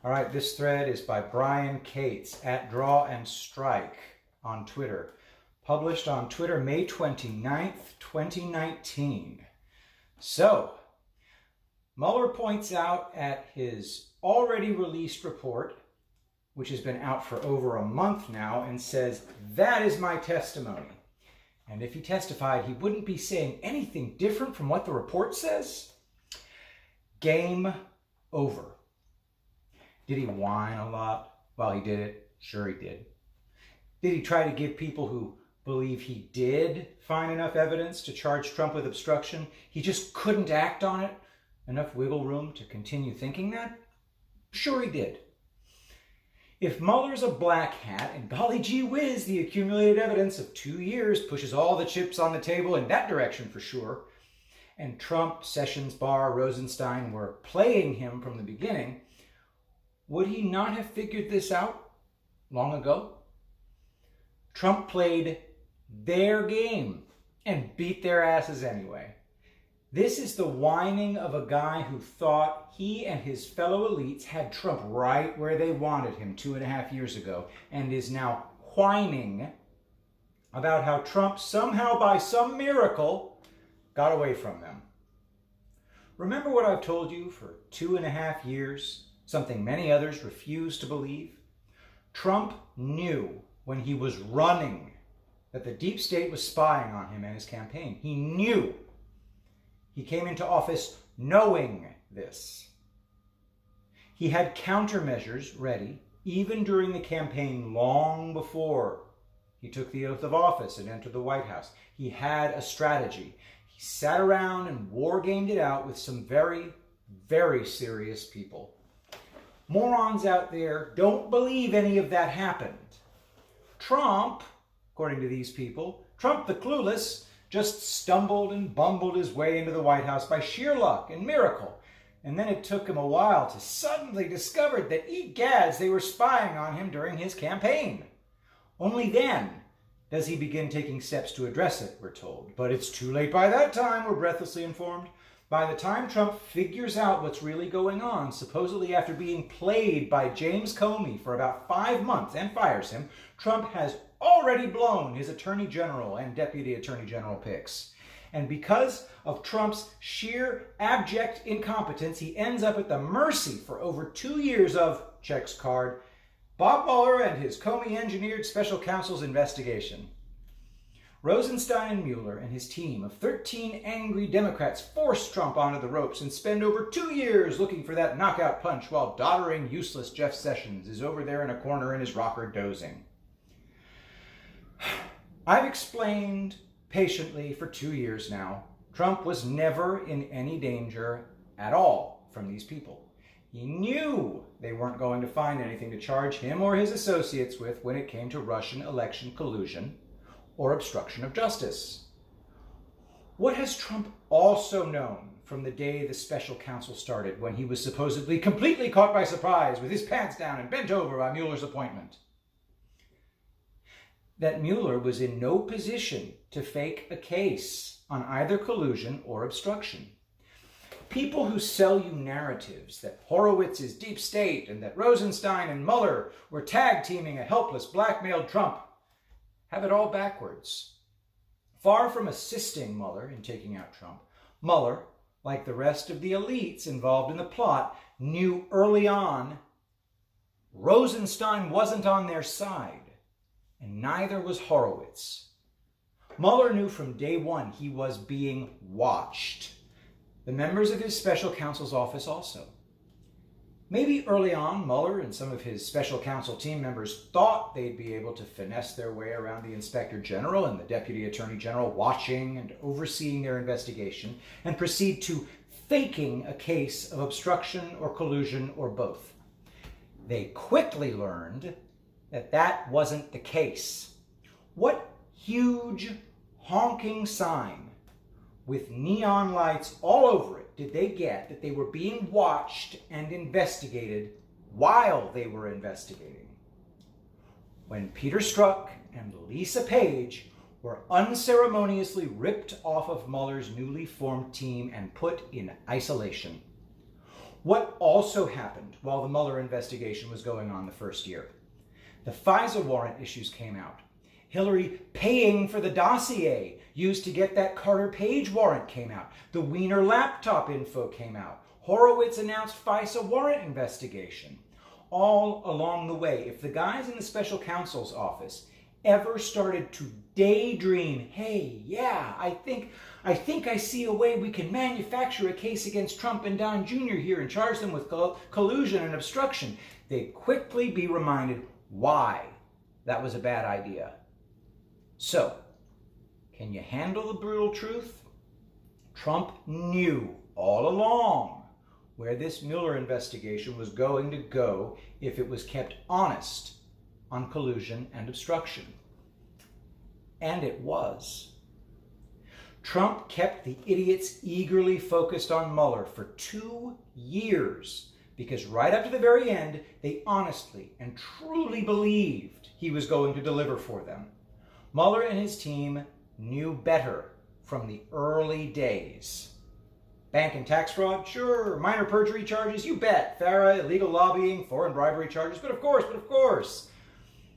All right, this thread is by Brian Cates at Draw and Strike on Twitter. Published on Twitter May 29th, 2019. So, Mueller points out at his already released report, which has been out for over a month now, and says, that is my testimony. And if he testified, he wouldn't be saying anything different from what the report says. Game over. Did he whine a lot while he did it? Sure he did. Did he try to give people who believe he did find enough evidence to charge Trump with obstruction? He just couldn't act on it? Enough wiggle room to continue thinking that? Sure he did. If Mueller's a black hat, and golly gee whiz, the accumulated evidence of 2 years pushes all the chips on the table in that direction for sure, and Trump, Sessions, Barr, Rosenstein were playing him from the beginning, would he not have figured this out long ago? Trump played their game and beat their asses anyway. This is the whining of a guy who thought he and his fellow elites had Trump right where they wanted him 2.5 years ago, and is now whining about how Trump somehow by some miracle got away from them. Remember what I've told you for 2.5 years? Something many others refuse to believe. Trump knew when he was running that the deep state was spying on him and his campaign. He knew. He came into office knowing this. He had countermeasures ready, even during the campaign long before he took the oath of office and entered the White House. He had a strategy. He sat around and war-gamed it out with some very, very serious people. Morons out there don't believe any of that happened. Trump, according to these people, Trump the clueless, just stumbled and bumbled his way into the White House by sheer luck and miracle. And then it took him a while to suddenly discover that, egads, they were spying on him during his campaign. Only then does he begin taking steps to address it, we're told. But it's too late by that time, we're breathlessly informed. By the time Trump figures out what's really going on, supposedly after being played by James Comey for about 5 months and fires him, Trump has already blown his attorney general and deputy attorney general picks. And because of Trump's sheer abject incompetence, he ends up at the mercy for over 2 years of, checks card, Bob Mueller and his Comey-engineered special counsel's investigation. Rosenstein and Mueller and his team of 13 angry Democrats force Trump onto the ropes and spend over 2 years looking for that knockout punch while doddering, useless Jeff Sessions is over there in a corner in his rocker dozing. I've explained patiently for 2 years now, Trump was never in any danger at all from these people. He knew they weren't going to find anything to charge him or his associates with when it came to Russian election collusion or obstruction of justice. What has Trump also known from the day the special counsel started, when he was supposedly completely caught by surprise with his pants down and bent over by Mueller's appointment? That Mueller was in no position to fake a case on either collusion or obstruction. People who sell you narratives that Horowitz is deep state and that Rosenstein and Mueller were tag-teaming a helpless blackmailed Trump have it all backwards. Far from assisting Mueller in taking out Trump, Mueller, like the rest of the elites involved in the plot, knew early on Rosenstein wasn't on their side, and neither was Horowitz. Mueller knew from day one he was being watched. The members of his special counsel's office also. Maybe early on, Mueller and some of his special counsel team members thought they'd be able to finesse their way around the Inspector General and the Deputy Attorney General watching and overseeing their investigation and proceed to faking a case of obstruction or collusion or both. They quickly learned that that wasn't the case. What huge honking sign with neon lights all over it did they get that they were being watched and investigated while they were investigating? When Peter Strzok and Lisa Page were unceremoniously ripped off of Mueller's newly formed team and put in isolation. What also happened while the Mueller investigation was going on the first year. The FISA warrant issues came out. Hillary paying for the dossier used to get that Carter Page warrant came out. The Wiener laptop info came out. Horowitz announced FISA warrant investigation. All along the way, if the guys in the special counsel's office ever started to daydream, hey, yeah, I think I see a way we can manufacture a case against Trump and Don Jr. here and charge them with collusion and obstruction, they'd quickly be reminded why that was a bad idea. So, can you handle the brutal truth? Trump knew all along where this Mueller investigation was going to go if it was kept honest on collusion and obstruction. And it was. Trump kept the idiots eagerly focused on Mueller for 2 years because right up to the very end, they honestly and truly believed he was going to deliver for them. Mueller and his team knew better from the early days. Bank and tax fraud? Sure. Minor perjury charges? You bet. FARA, illegal lobbying, foreign bribery charges? But of course.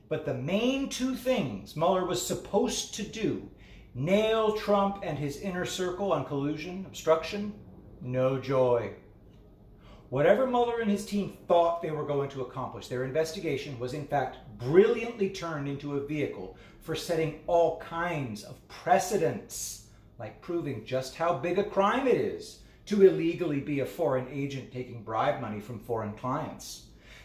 But the main two things Mueller was supposed to do, nail Trump and his inner circle on collusion, obstruction, no joy. Whatever Mueller and his team thought they were going to accomplish, their investigation was in fact brilliantly turned into a vehicle for setting all kinds of precedents, like proving just how big a crime it is to illegally be a foreign agent taking bribe money from foreign clients.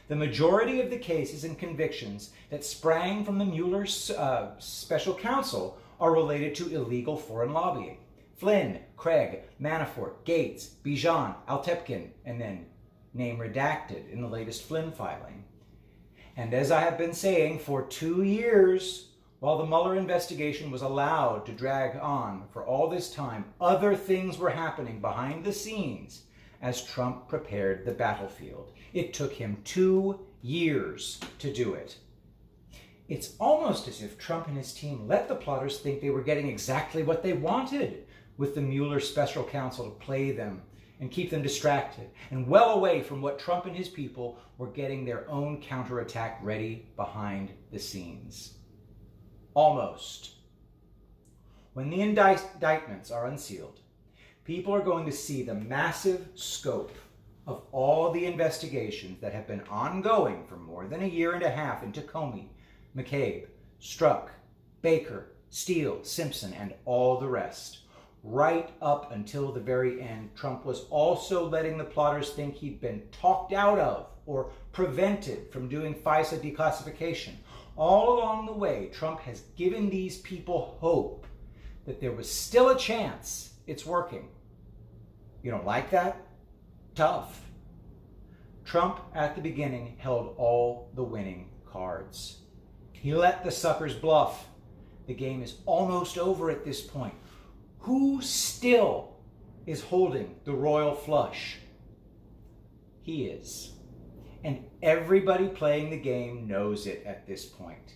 The majority of the cases and convictions that sprang from the Mueller special counsel are related to illegal foreign lobbying. Flynn, Craig, Manafort, Gates, Bijan, Altepkin, and then name redacted in the latest Flynn filing. And as I have been saying for 2 years, while the Mueller investigation was allowed to drag on for all this time, other things were happening behind the scenes as Trump prepared the battlefield. It took him 2 years to do it. It's almost as if Trump and his team let the plotters think they were getting exactly what they wanted with the Mueller special counsel to play them and keep them distracted and well away from what Trump and his people were getting their own counterattack ready behind the scenes. Almost. When the indictments are unsealed, people are going to see the massive scope of all the investigations that have been ongoing for more than 1.5 years into Comey, McCabe, Strzok, Baker, Steele, Simpson, and all the rest. Right up until the very end, Trump was also letting the plotters think he'd been talked out of or prevented from doing FISA declassification. All along the way, Trump has given these people hope that there was still a chance it's working. You don't like that? Tough. Trump, at the beginning, held all the winning cards. He let the suckers bluff. The game is almost over at this point. Who still is holding the royal flush? He is. And everybody playing the game knows it at this point.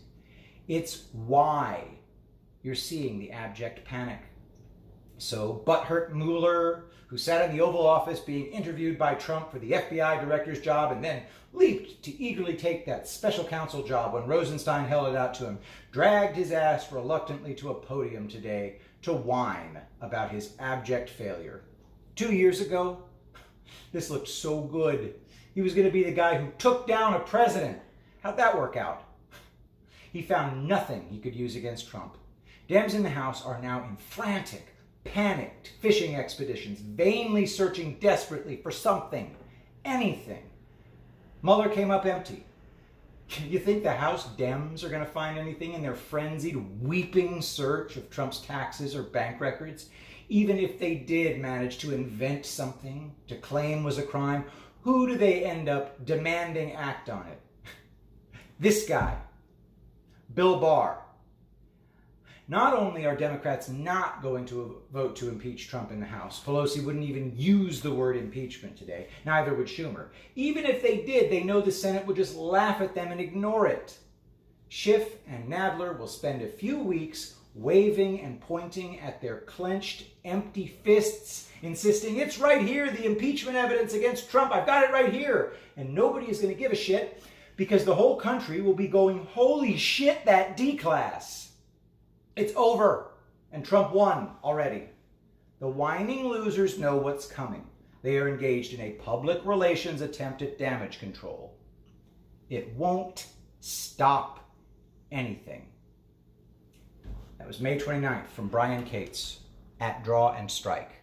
It's why you're seeing the abject panic. So butthurt Mueller, who sat in the Oval Office being interviewed by Trump for the FBI director's job and then leaped to eagerly take that special counsel job when Rosenstein held it out to him, dragged his ass reluctantly to a podium today to whine about his abject failure. 2 years ago, this looked so good. He was going to be the guy who took down a president. How'd that work out? He found nothing he could use against Trump. Dems in the House are now in frantic, panicked fishing expeditions, vainly searching desperately for something, anything. Mueller came up empty. You think the House Dems are going to find anything in their frenzied, weeping search of Trump's taxes or bank records? Even if they did manage to invent something to claim was a crime, who do they end up demanding act on it? This guy, Bill Barr. Not only are Democrats not going to vote to impeach Trump in the House, Pelosi wouldn't even use the word impeachment today, neither would Schumer. Even if they did, they know the Senate would just laugh at them and ignore it. Schiff and Nadler will spend a few weeks waving and pointing at their clenched, empty fists, insisting, it's right here, the impeachment evidence against Trump, I've got it right here. And nobody is going to give a shit because the whole country will be going, holy shit, that D-class. It's over. And Trump won already. The whining losers know what's coming. They are engaged in a public relations attempt at damage control. It won't stop anything. That was May 29th from Brian Cates at Draw and Strike.